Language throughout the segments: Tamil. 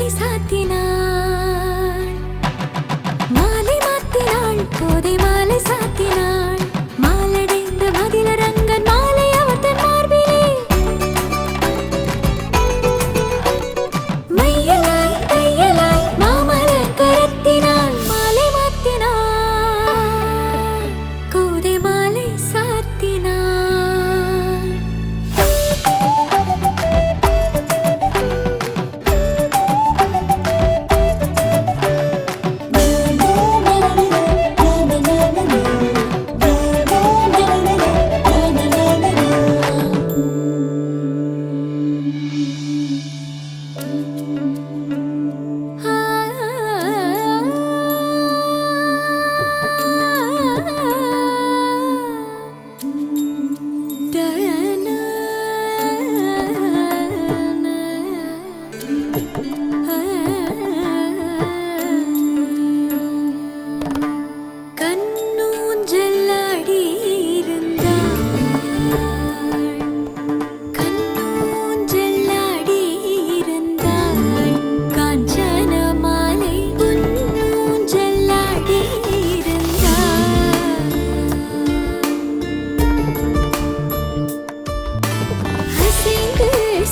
மாலை சாத்தினாள், மாலை மாத்தினாள், கோதை மாலை சாத்தினாள். மாலடைந்த மதிலரங்கன் மாலை அவர் தன் மார்பிலே மையலாய் தையலாய் மாமலர் கரத்தினாள். மாலை மாத்தினாள், கோதை மாலை சாத்தினாள்.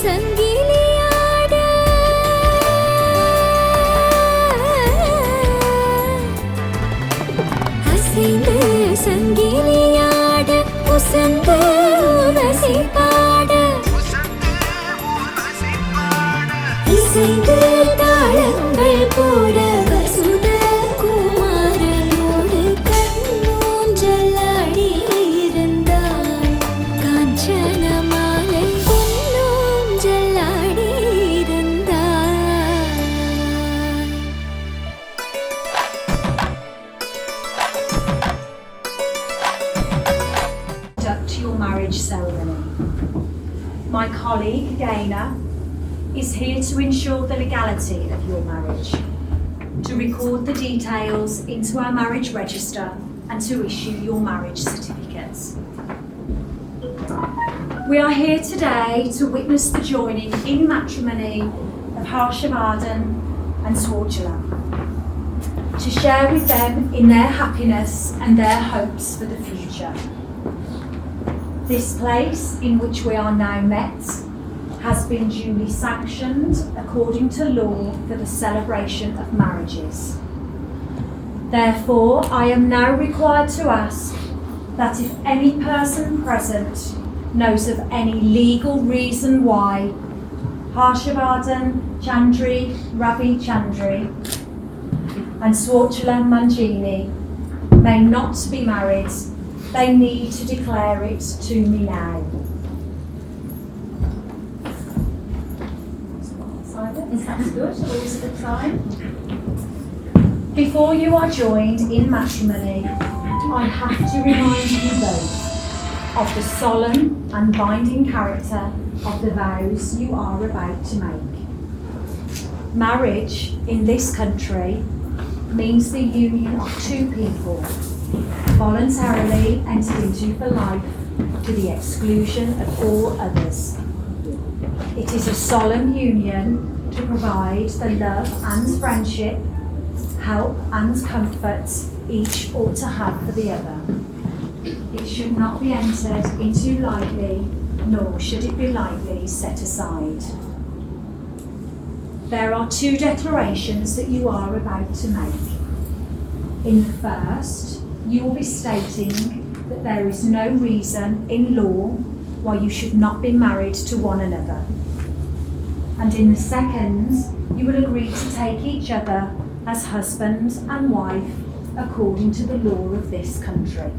சங்கிலியாட அசைந்து சங்கிலியாட உசந்து உரசி பாட இசைந்து தாளங்கள் போட வசுத குமாரனோடு கண்ணூஞ்சலாடி இருந்தாள். காஞ்சன மாலை பொன்னூஞ்சலாடி இருந்தாள். Conduct your marriage ceremony. My colleague, Dana, is here to ensure the legality of your marriage, to record the details into our marriage register and to issue your marriage certificates. We are here today to witness the joining in matrimony of Harshavardhan and Swartjala, to share with them in their happiness and their hopes for the future. This place in which we are now met has been duly sanctioned according to law for the celebration of marriages. Therefore, I am now required to ask that if any person present knows of any legal reason why Harshavardhan Chandri Ravi Chandri and Swartjala Manjini may not be married, they need to declare it to me now. That's good, always a good sign. Before you are joined in matrimony, I have to remind you both of the solemn and binding character of the vows you are about to make. Marriage in this country means the union of two people voluntarily entered into for life to the exclusion of all others. It is a solemn union to provide the love and friendship, help and comfort each ought to have for the other. It should not be entered into lightly, nor should it be lightly set aside. There are two declarations that you are about to make. In the first, you will be stating that there is no reason in law why you should not be married to one another. And in the second, you will agree to take each other as husband and wife according to the law of this country.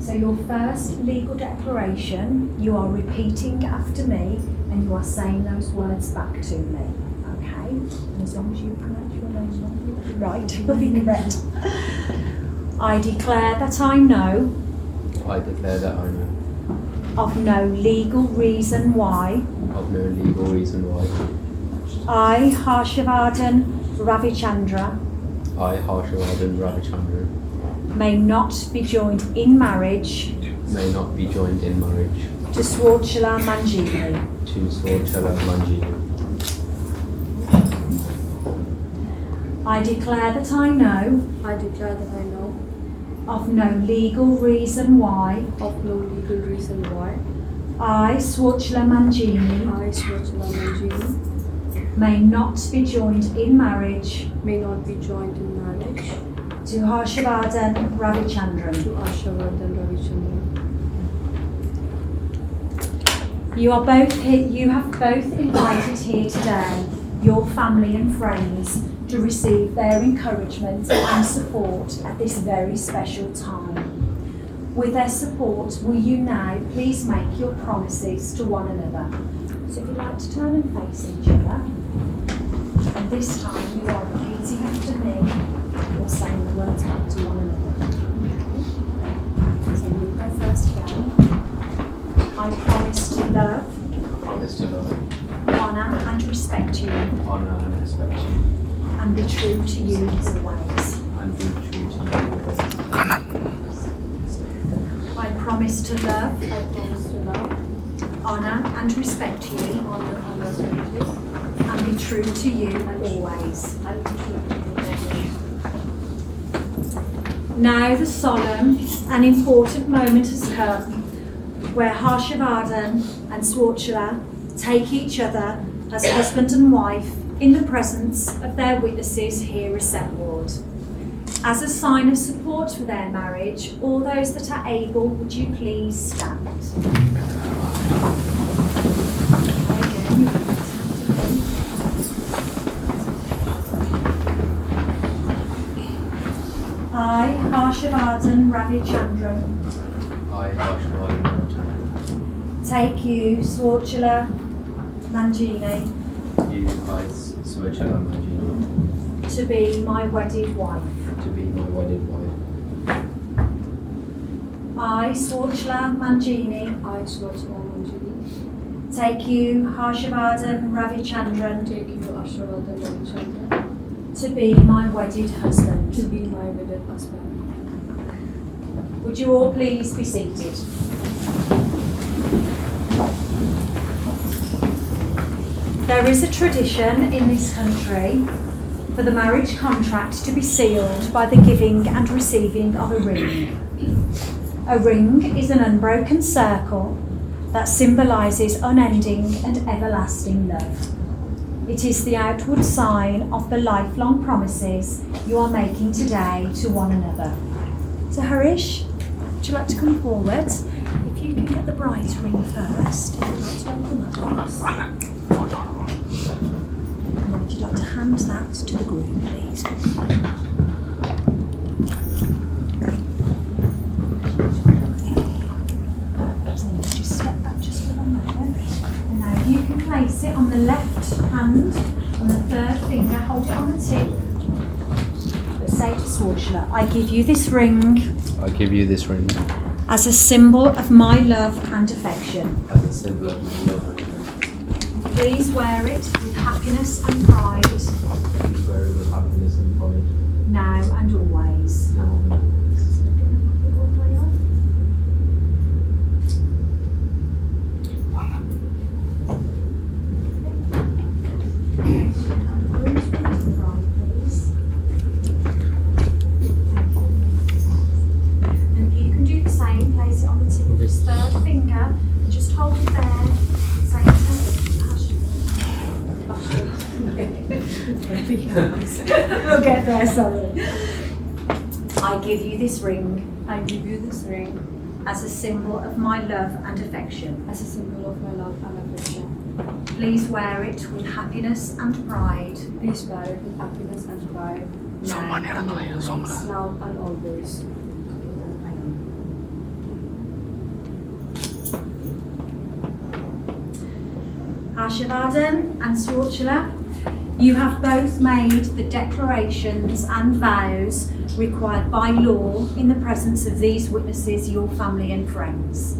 So your first legal declaration, you are repeating after me and you are saying those words back to me. Okay? And as long as you pronounce your name right, you'll be correct. I declare that I know. I declare that I know. Of no legal reason why. Of no legal reason why. I, Harshavardhan Ravichandra. I, Harshavardhan Ravichandra. May not be joined in marriage. May not be joined in marriage. To Swartjala Manjini. To Swartjala Manjini. I declare that I know I declare that I know of no legal reason why of no legal reason why I, Swachla Manjini, I, Swachla Manjini, may not be joined in marriage may not be joined in marriage to Harshavardhan Ravichandran. to Harshavardhan Ravichandran. You have both invited here today your family and friends to receive their encouragement and support at this very special time. With their support, will you now please make your promises to one another? So if you'd like to turn and face each other, and this time you are repeating after me or saying the words back to one another. So you go first again. I promise to love, Promise to love, honour and respect you honour and respect you, and be true to you always. and be true to you always. I promise to love, I promise to love, honour and respect you honor and respect you, and be true to you always. and be true to you always. Now the solemn and important moment has come where Harshavardhan and Swachla take each other as husband and wife in the presence of their witnesses here assembled. As a sign of support for their marriage, all those that are able, would you please stand? I, Harshavardhan Ravichandran, I, Harshavardhan Ravichandran, take you, Swachla Manjini, you, I, Swachla Manjini, to be my wedded wife. to be my wedded wife. I, Swachla Manjini, I, Swachla Manjini, take you, Harshavardhan Ravichandran, take you, Harshavardhan Ravichandran, to be my wedded husband. to be my wedded husband. Would you all please be seated? There is a tradition in this country for the marriage contract to be sealed by the giving and receiving of a ring. A ring is an unbroken circle that symbolises unending and everlasting love. It is the outward sign of the lifelong promises you are making today to one another. So Harish, would you like to come forward? If you can get the bride's ring first. And would you like to hand that to the groom, please? So just step back just for a moment. And now you can place it on the left hand, on the third finger, hold it on the tip. But say to Swachla, I give you this ring I give you this ring as a symbol of my love and affection. as a symbol of my love and affection. Please wear it with happiness and pride, Please wear it with happiness and pride, now and always. now and always. And you can do the same, place it on the tip of his third finger, and just hold it there. Say to we'll get there, sorry. I give you this ring I give you this ring as a symbol of my love and affection. as a symbol of my love and affection. Please wear it with happiness and pride, Please wear it with happiness and pride, now and always. Harshavardhan and Swachla, you have both made the declarations and vows required by law in the presence of these witnesses, your family and friends.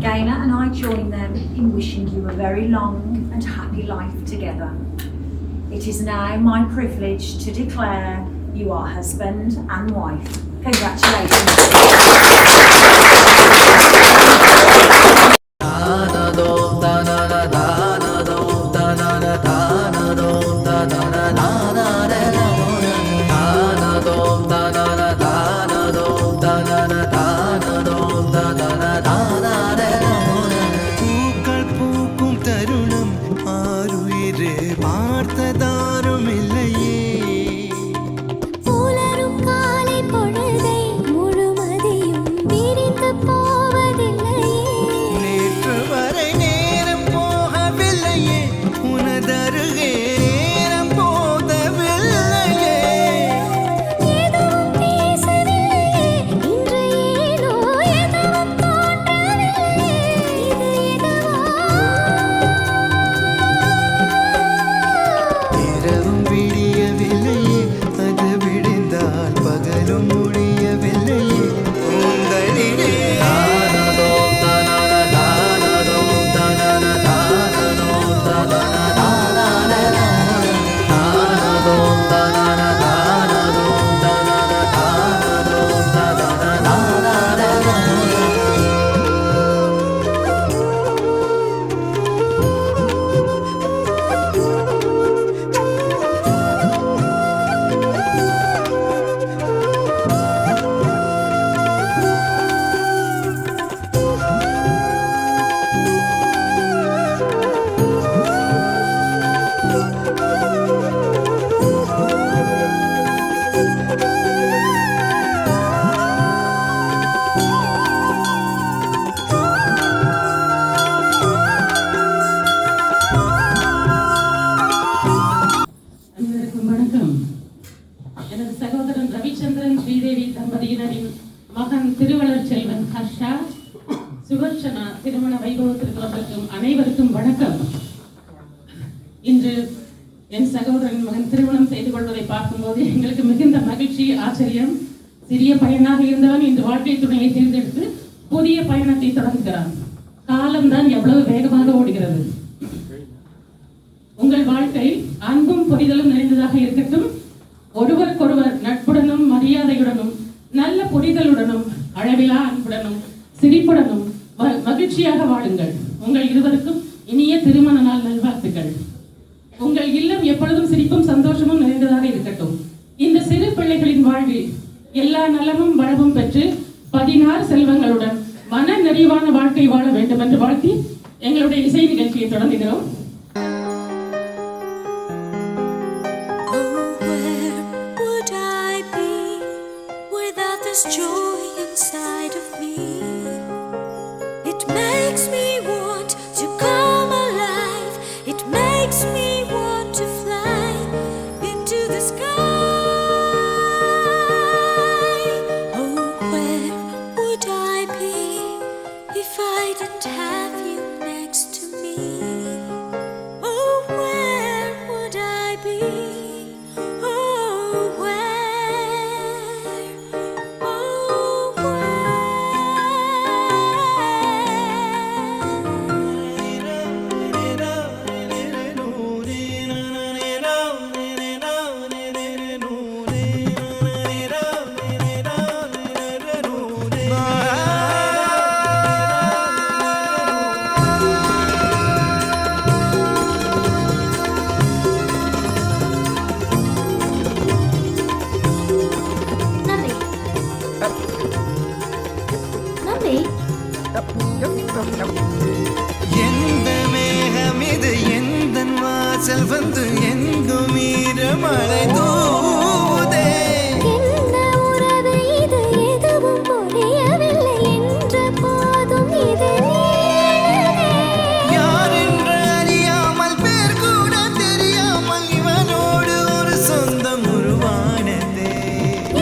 Gaynor and I join them in wishing you a very long and happy life together. It is now my privilege to declare you are husband and wife. Congratulations. அனைவருக்கும் வணக்கம். இன்று என் சகோதரன் மகன் திருமணம் செய்து கொள்வதை பார்க்கும்போது எங்களுக்கு மிகுந்த மகிழ்ச்சி, ஆச்சரியம். சிறிய பையனாக இருந்தவன் இன்று வாழ்க்கை துணையை தேர்ந்தெடுத்து புதிய பயணத்தை தொடங்குகிறான். காலம்தான் எவ்வளவு வேகமாக ஓடுகிறது. உங்கள் வாழ்க்கை அன்பும் புரிதலும் நிறைந்ததாக இருக்கட்டும். ஒருவருக்கொருவர் நட்புடனும் மரியாதையுடனும் நல்ல புரிதலுடனும் அளவிலா அன்புடனும் சிரிப்புடனும் மகிழ்ச்சியாக வாழுங்கள். உங்கள் இருவருக்கும் இனிய திருமண நாள் நல்வாழ்த்துக்கள். உங்கள் இல்லம் எப்பொழுதும் சிரிப்பும் சந்தோஷமும் நிறைந்ததாக இருக்கட்டும். இந்த சிறு பிள்ளைகளின் வாழ்வில் எல்லா நலமும் வளமும் பெற்று 16 செல்வங்களுடன் மன நிறைவான வாழ்க்கை வாழ வேண்டும் என்று வாழ்த்தி எங்களுடைய இசை நிகழ்ச்சியை தொடங்குகிறோம். Joy inside of me, it makes me want to come alive, it makes me want to fly into the sky. Oh, where would I be if I didn't have you next to me? Oh, where would I be? எந்த மேகம் இது எந்தன் வாசல் வந்து எங்கும் ஈரமழை தூதே. என்ன உறவு இது எதுவும் புரியவில்லை என்ற போதும் இது யார் என்று அறியாமல் பேர் கூட தெரியாமல் இவனோடு ஒரு சொந்தம் உருவானதே.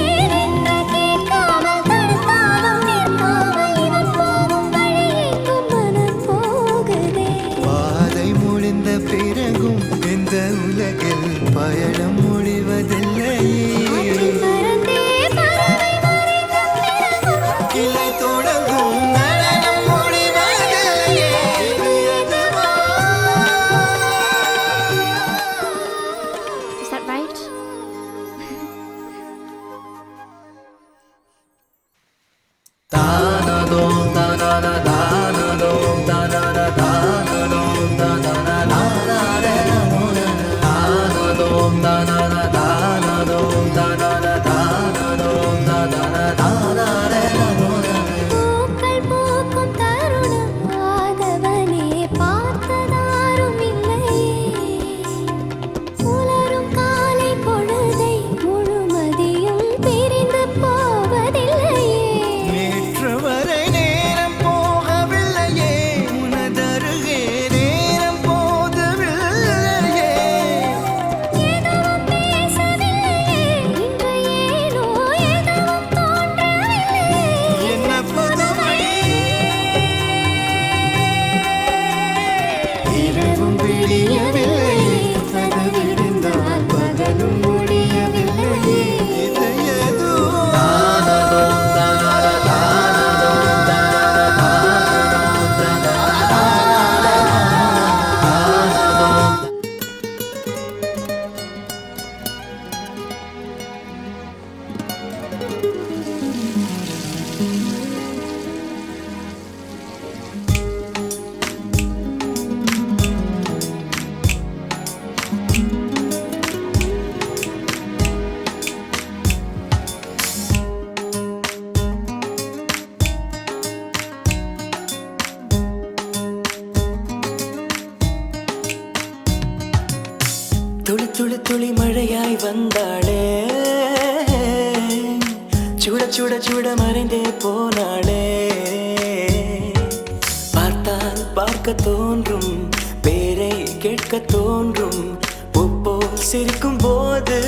ஏனென்று கேட்காமல் தடுத்தாலும் நிற்காமல் இவன் போகும் வழியெங்கும் மனம் போகுதே. பாதை முடிந்த பிறகும் இந்த உலகில் பயணம் முடிவதில்லையே. கிளை தொடங்கும் நடனம் முடிவதில்லையே. Is that right? தானதோம் தானன தானதோம் தானன தானதோம் தானன தானதோம் தானன தானதோம் தானன தானதோம் தானன பூக்கள் பூக்கும் தருணம் ஆதவனே பார்த்ததாரும் இல்லையே. உலரும் காலை பொழுதை முழுமதியும் பிரிந்து போவதில்லையே. நேற்று வரை நேரம் போகவில்லையே, உனதருகே நேரம் போதவில்லையே. எதுவும் பேசவில்லையே, இன்று ஏனோ எதுவும் தோன்றவில்லையே. என்ன புதுமை. இரவும் விடியவில்லையே, அது விடிந்தால் பகலும் முடியவில்லையே. இது எதுவும் தானதோம் தானன தானதோம் தானன தானதோம் தானதோம். துளி துளி துளி மழையாய் வந்தாளே, சுட சுட சுட மறைந்தே போனாளே. பார்த்தால் பார்க்க தோன்றும், பேரை கேட்க தோன்றும், பூப்போல் சிரிக்கும் போது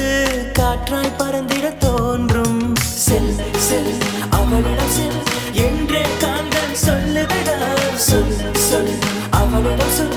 காற்றாய் பறந்திட தோன்றும். செல் செல் அவளிடம் செல் என்றே காந்தன் சொல்லுவிடா. சொல் சொல் அவளிடம் சொல்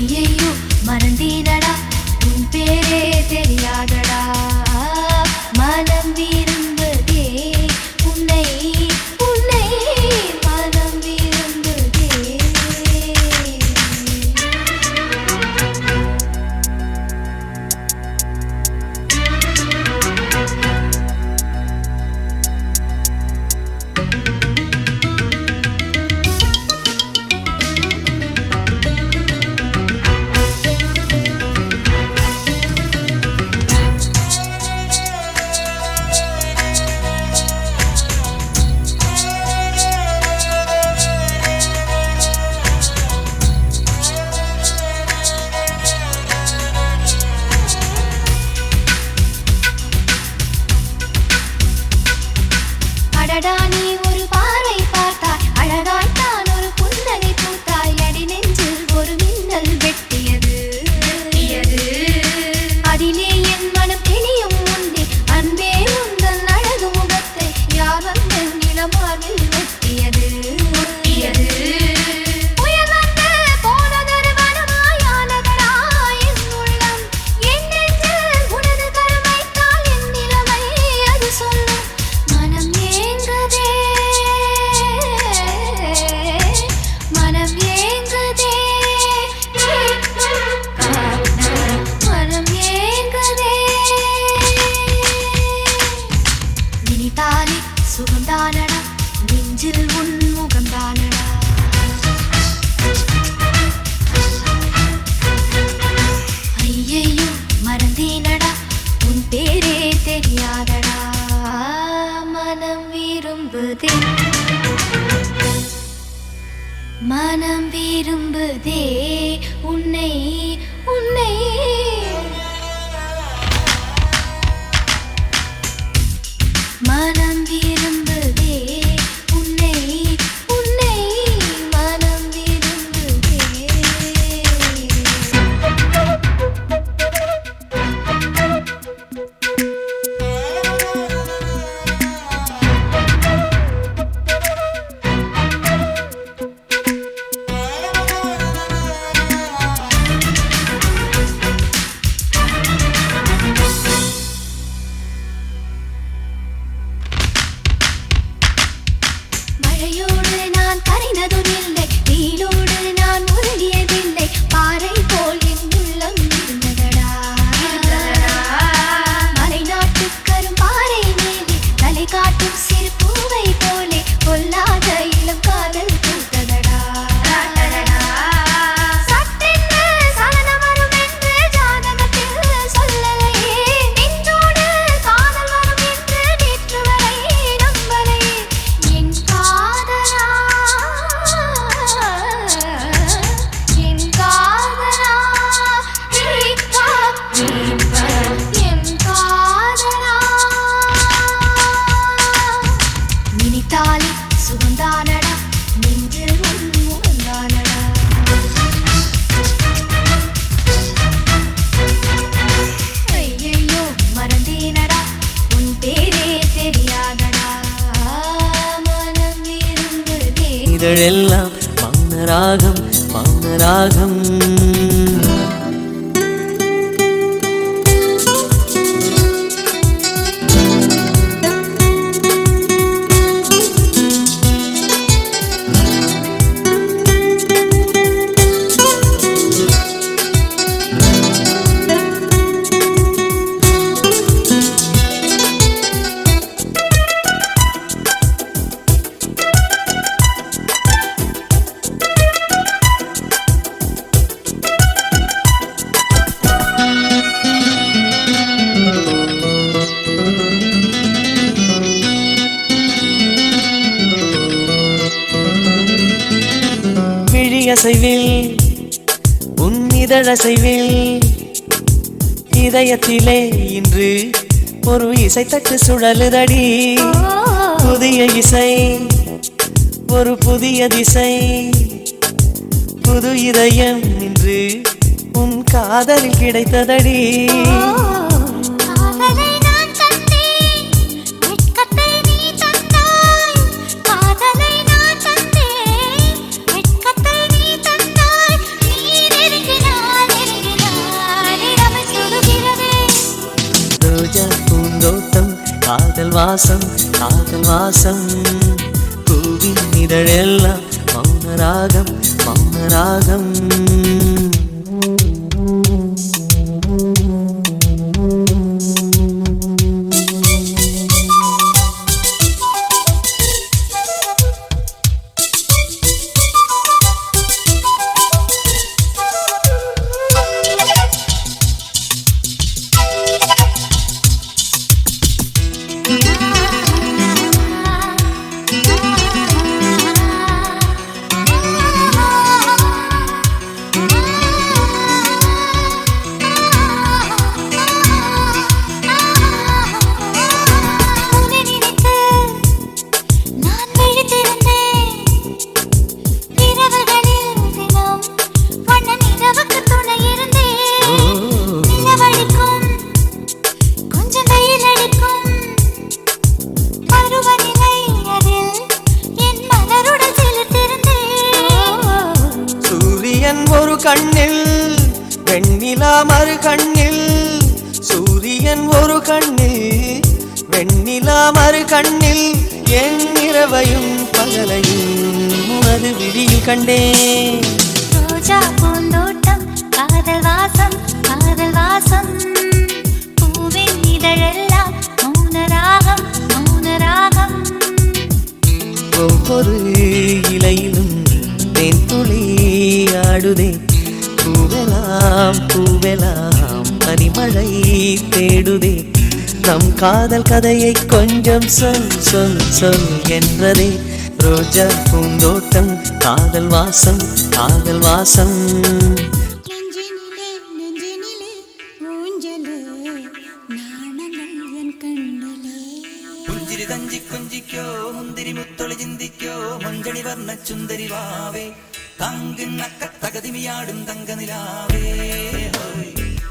ஐயையோ மறந்தீனடா உன் பேரே தெரியாதடா மனம் விரும்புதே உன்னை உன்னை மனம் விரும்புதே அடடா நீ ஒரு பார்வை பார்த்தாய் அழகாய் தான் ஒரு புன்னகை பூத்தாய் அடி நெஞ்சில் ஒரு மின்னல் வெட்டியது அதிலே என் மனம் தெளியும் முன்னே அன்பே உந்தன் அழகு முகத்தை யார் வந்து நிலமார்பில் ஒட்டியது புயல் வந்து போனதொரு வனமாயானதடா என் உள்ளம் என் நெஞ்சில் உனது கருமைத்தால் என் நிலைமை அது சொல்லும் மனம் ஏங்குதே மனம் ஏங்குதே மனம் ஏங்குதே நினைத்தாலே சுகம்தானடா நெஞ்சில் உன் முகம்தானடா ஐயையோ மறந்தேனடா உன் பேரே தெரியாதடா மனம் விரும்புதே மனம் விரும்புதே உன்னை உன்னை மனம் விரும்புதே உன்னை உன்னை மனம் விரும்புதே மழையோடு நான் கரைந்ததும் இல்லை நீலோடு நான் முழுகியதில்லை பாறை போல் என் உள்ளம் இருந்ததடா மலைநாட்டு கரும்பாறை மேலே தலை காட்டும் சிறு பூவை போலே கொல்லாத இளம் காதல் பூத்ததடா சட்டென்று சலனம் வரும் என்று ஜாதகத்தில் சொல்லலையே நெஞ்சோடு காதல் வரும் என்று நேற்று வரை நம்பலையே என் காதலா என் காதலா என் காதலா நினைத்தாலே சுகந்தானடா நெஞ்சில் உன் முகந்தானடா ஐயையோ மறந்தேனடா உன் பேரே தெரியாதடா மனம் விரும்புதே இதழெல்லாம் மௌனராகம் மௌனராகம் விழியசைவில் உன் இதழசைவில் இதயத்திலே இன்று ஒரு இசைத்தட்டு சுழலுதடி புதிய இசை ஒரு புதிய திசை புது இதயம் இன்று உன் காதலில் கிடைத்ததடி காதலை நான் தந்தேன் வெட்கத்தை நீ தந்தாய் காதலை நான் தந்தேன் வெட்கத்தை நீ தந்தாய் நீ நெருங்கினாய் வாசம் காதல் வாசம் பூவின் இதழெல்லாம் மௌனராகம் மௌனராகம் ஒரு கண்ணில் வெண்ணிலா மறு கண்ணில் சூரியன் ஒரு கண்ணில் வெண்ணிலா மறு கண்ணில் என் இரவையும் பகலையும் உனது விழியில் கண்டேன் ரோஜா பூந்தோட்டம் காதல் வாசம் பூவின் இதழெல்லாம் மௌனராகம் மௌனராகம் ஒவ்வொரு இலையிலும் தேன் துளி ஆடுதே பூவெல்லாம் பூவெல்லாம் பனிமழை தேடுதே நம் காதல் கதையை கொஞ்சம் சொல் சொல் சொல் என்றதே ரோஜா பூந்தோட்டம் காதல் வாசம் காதல் வாசம் நெஞ்சினிலே நெஞ்சினிலே ஊஞ்சலே நாணங்கள் என் கண்ணிலே പുഞ്ചിരി തഞ്ചി കൊഞ്ചിക്കോ മുന്തിരി മുത്തൊളി ചിന്തിക്കോ മഞ്ചണി വർണ്ണ ചുന്ദരി വാവേ തങ്കിണ്ണക്ക തകതിമിയാടും തങ്കനിലാവേ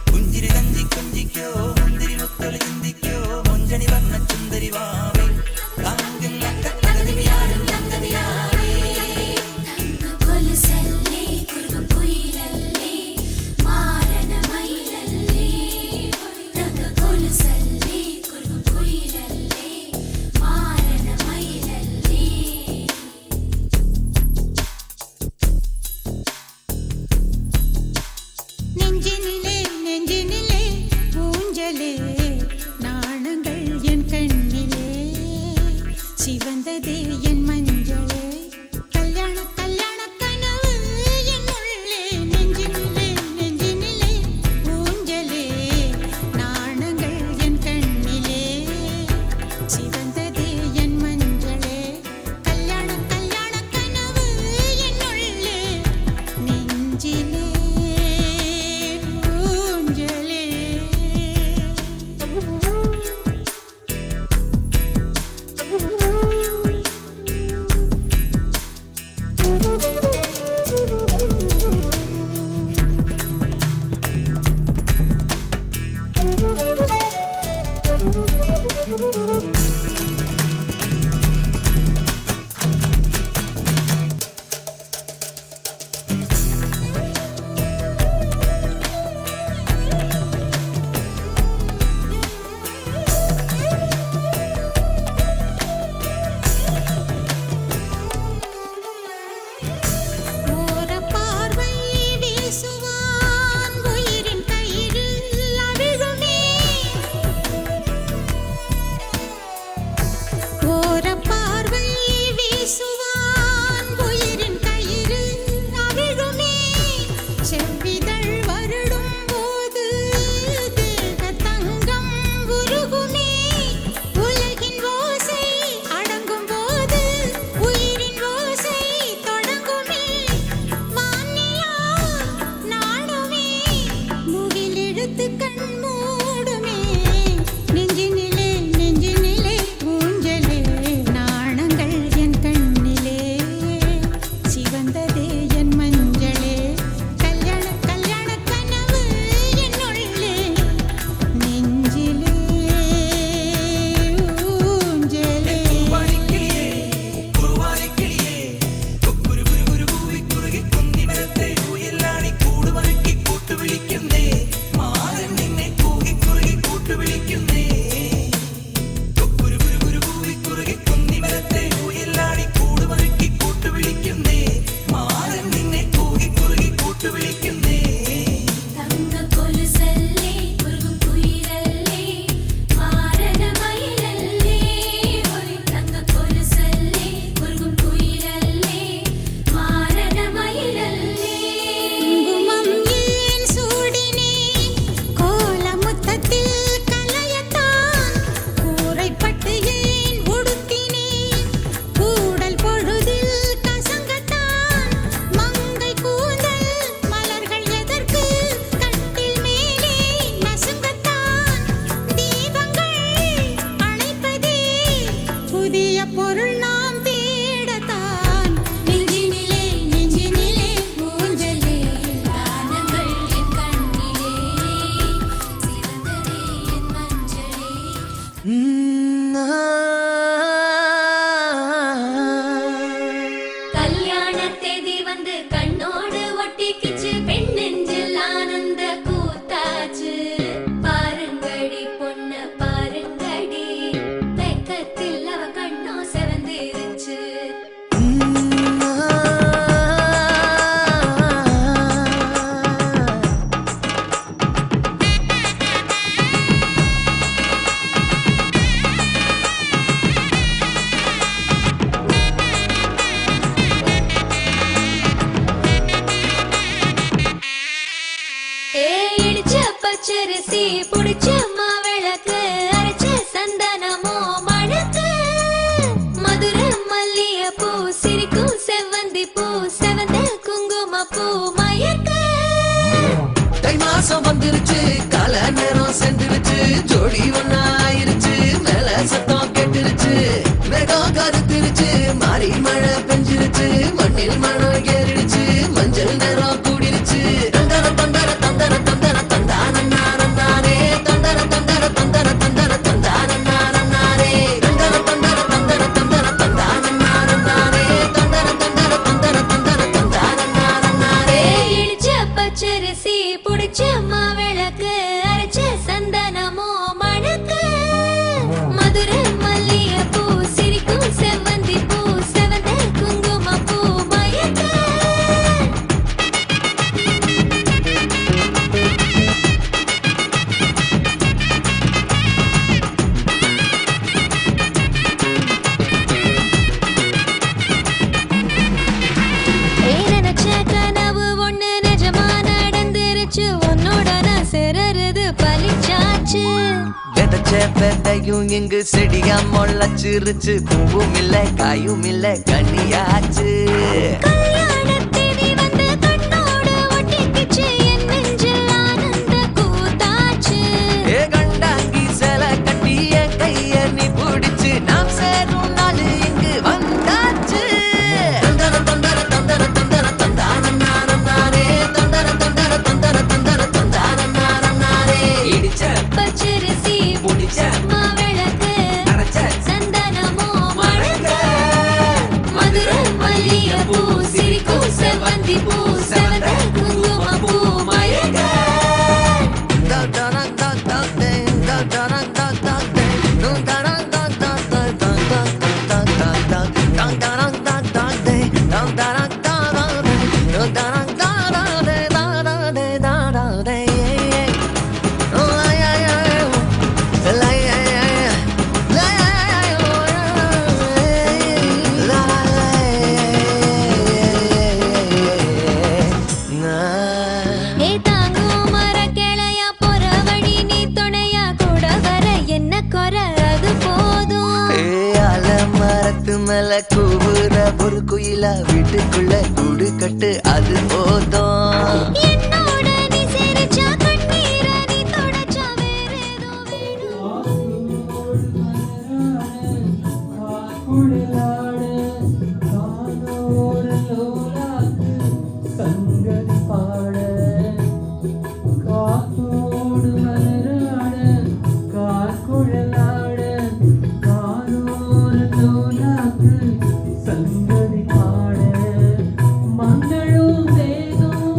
പുഞ്ചിരി തഞ്ചി കൊഞ്ചിക്കോ മുന്തിരി മുത്തൊളി ചിന്തിക്കോ മഞ്ചണി വർണ്ണ ചുന്ദരി വാവേ തങ്കിണ്ണക്ക തകതിമിയാടും തങ്കനിലാവേ കൊലുസല്ലേ കുറുകുയിലല്ലേ മാരണ മയിലല്ലേ തങ്ക കൊലുസല്ലേ കുറുകുയിലല്ലേ മാരണ മയിലല്ലേ நெஞ்சினிலே நெஞ்சினிலே ஊஞ்சலே நாணங்கள் என் கண்ணிலே பச்சரிசி புடிச்ச மாவிளக்கு அரைச்ச சந்தனமோ மணக்கு மதுரை மல்லிகைப்பூ சிரிக்கும் செவ்வந்தி பூ செவந்த குங்குமப்பூ மயக்க தை மாசம் வந்துருச்சு கால நேரம் சென்றுருச்சு ஜோடி ஒன்னா ஆயிருச்சு மேல சத்தம் கெட்டுருச்சு மேகம் கருத்துருச்சு மாறி மழை பெஞ்சிருச்சு மண்ணில் மணம் ஏறிடுச்சு மஞ்சள் நேரம் கூடிருச்சு தந்தர தந்தர தந்தர தந்தர தந்தானே தந்தர தந்தர தந்தர தந்தர தந்தானே தந்தர தந்தர தந்தர தந்தர தந்தானே தந்தர தந்தர தந்தர தந்தர தந்தானே இடிச்ச பச்சரிசி புடிச்ச மாவிளக்கு அரைச்ச சந்தனமோ மணக்கு மதுரை மல்லிகைப்பூ சிரிக்கும் செவ்வந்தி பூ செவந்த குங்குமப்பூ மயக்க நினைச்ச கனவு ஒண்ணு நிஜமா நடந்துருச்சு உன்னோட நான் சிறருது பலிச்சாச்சு விதைச்ச விதையும் இங்கு செடியா முளைச்சிருச்சு பூவும் இல்ல காயும் இல்ல கனியாச்சு கல்யாணத்தேதி வந்து கண்ணோடு ஒட்டிக்கிச்சு என் நெஞ்சில் ஆனந்த கூத்தாச்சு ஏ கண்டாங்கி சில கட்டி என் கைய நீ பிடிச்சு நாம் சேரும் நாள் இங்கு வந்தாச்சு தந்தர தந்தர தந்தர தந்தர தந்தானே தந்தர தந்தர தந்தர தந்தர தந்தானே இடிச்ச பச்சரிசி புடிச்ச மாவிளக்கு அரைச்ச சந்தனமோ மணக்க மதுரை மல்லிகைப்பூ சிரிக்கும் செவ்வந்தி பூ செவந்த குங்குமப்பூ மயக்க nah. தாங்கும் மர கிளையா போற வழி நீ துணையா கூட வர என்ன குறை அது போதும் மரத்து மேல கூவுற ஒரு குயிலா வீட்டுக்குள்ள கூடு கட்டு அது போதும் என்னோட நீ சிரிச்சா கண்ணீர நீ தொடச்சா வேற ஏதோ வேணும் சங்கதி பாட மங்களும் வேதம்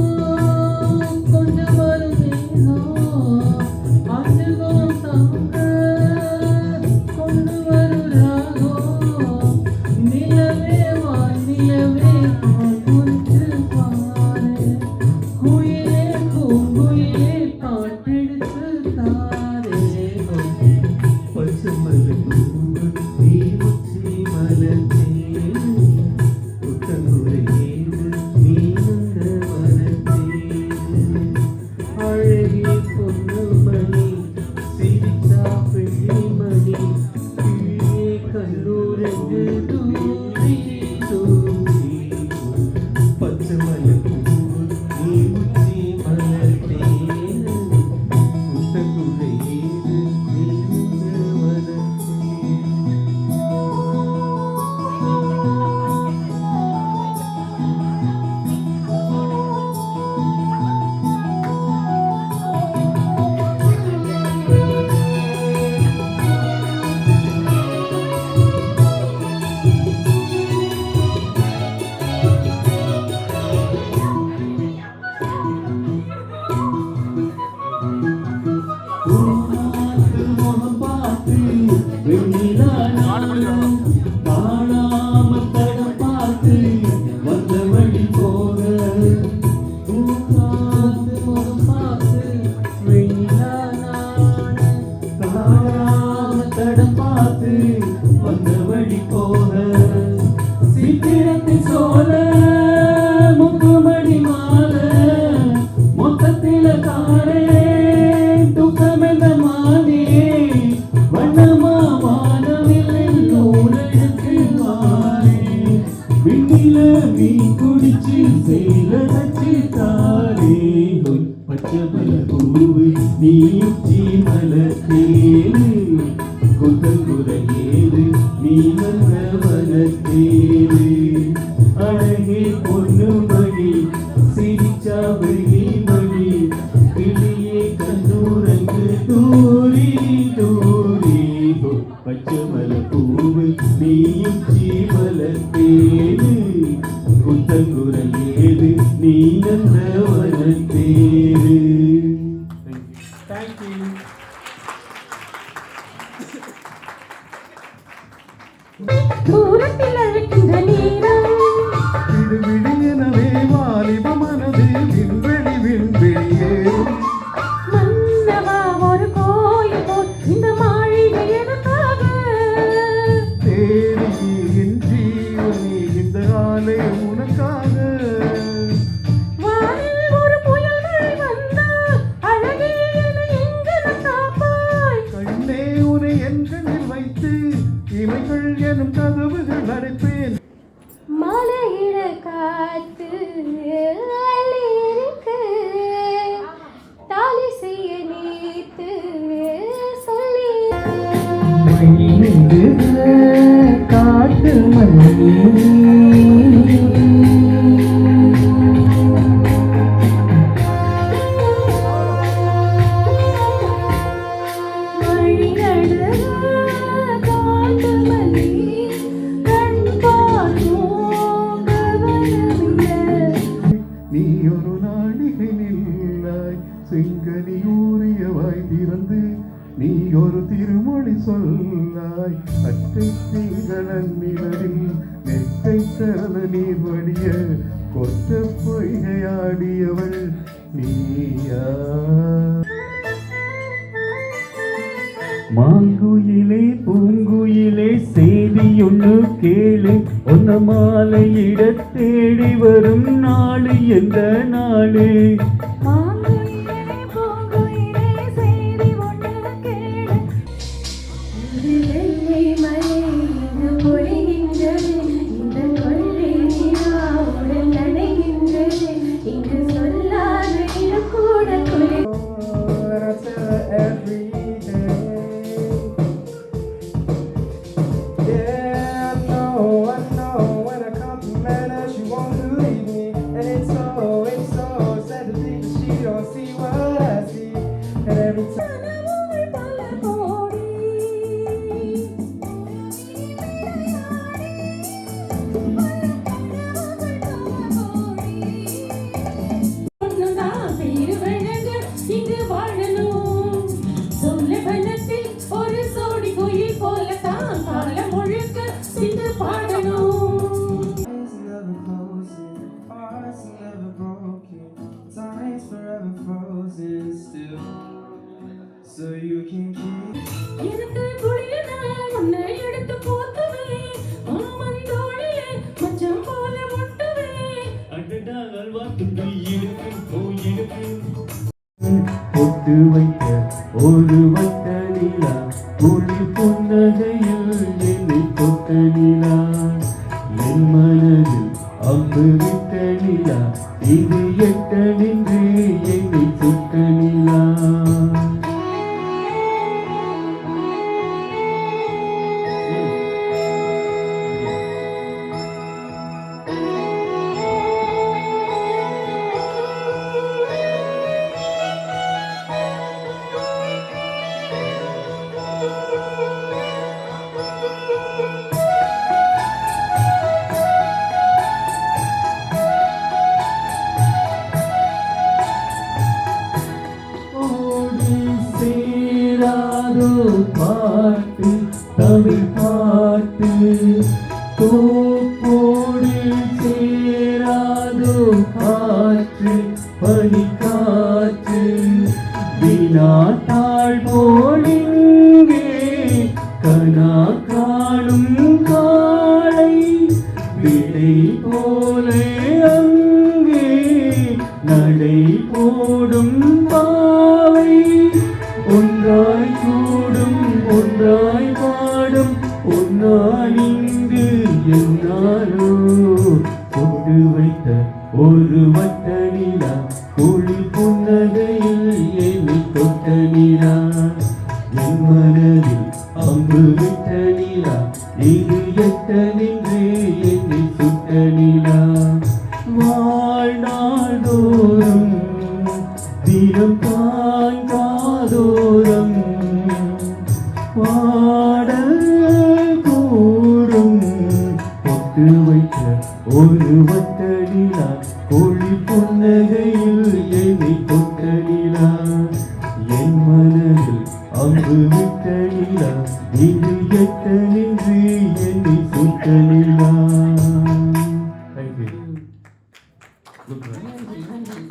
நீ உச்சி மலத்தேனு குத்தங்குறையேது நீ வந்த வனத்தேனு அழகே பொண்ணு மணி சிரிச்சா வெள்ளி மணி கிளியே கண்ணூரங்கு தூரி தூரி பச்சை மலை பூவு நீ உச்சி மலத்தேனு குத்தங்குறையேது நீ வந்த வனத்தேனு. Thank you. தூரத்தில் அழைக்கின்ற நீரம் விடுவிடியனவே வாலிப மனது விண்வெளி விண்வெளியே மன்னவா ஒரு கோயில் போல் இந்த மாளிகை எனக்காக தேடியின் ஜீவனி இந்த ஆலயம் உனக்காக வானில் ஒரு புயல்கள் வந்தால் அழகே என்னை எங்கன காப்பாய் கண்ணே உனை என் கண்ணில் வைத்து இமைகள் எனும் கதவுகள் அடைப்பேன் மலையிட காத்து அள்ளியிருக்கு தாலி செய்ய நீத்து சொல்லி காட்டு மணி நீ ஒரு நாளிகை நில்லாய் செங்கனி ஊறியவாய் திறந்து நீ ஒரு திருமொழி சொல்லாய் அட்டை திங்களன் நிழலில் நெட்டை தரல நீர் வடிய கொத்த பொய்கையாடியவள் நீயா மாங்குயிலே பூங்குயிலே செய்தியொன்னு கேளு ஒன்ன மாலையிட தேடி வரும் நாளு எந்த நாளு So you can keep எனக்கு புரியல உன்னை எடுத்து போத்துவேன் மந்தோழியே மச்சம் போல முட்டுவேன் அடடால் வாத்துண்டு இழுக்கு போயிடுக்கு பொட்டு வைக்க ஒரு வட்ட நிலா ஒளி புன்னகையில் என்னை தொட்ட நிலா என் மனதில் அம்பு விட்ட நிலா இது எட்ட நின்று என்னை சுட்ட நிலா பாட்டு தமிழ் பாட்டு தோப்போடு சேராதோ காற்று பனிக்காற்று வினாத்தாள் போலிங்கே கனா காணும் காளை விடை போலே அங்கே நடை போடும் பாவை ஒன்றாய் கூடும் ஒன்றாய் பாடும் ஒன்றாய் இங்கு என்னாலோ கொண்டு வைத்த ஒரு வட்ட நிலா குழி புன்னகையில் என்னை தொட்ட தோறும் தினம் காதோரம் பாடல் கூறும் பொட்டு வைத்த ஒரு வட்டடிலா ஒளி புன்னகையில் என்னை தொட்டடிலா என் மனதில் அம்பு விட்டடிலா இது எட்ட நின்று என்னை சுட்டடிலா. Thank you. நன்றி, நன்றி.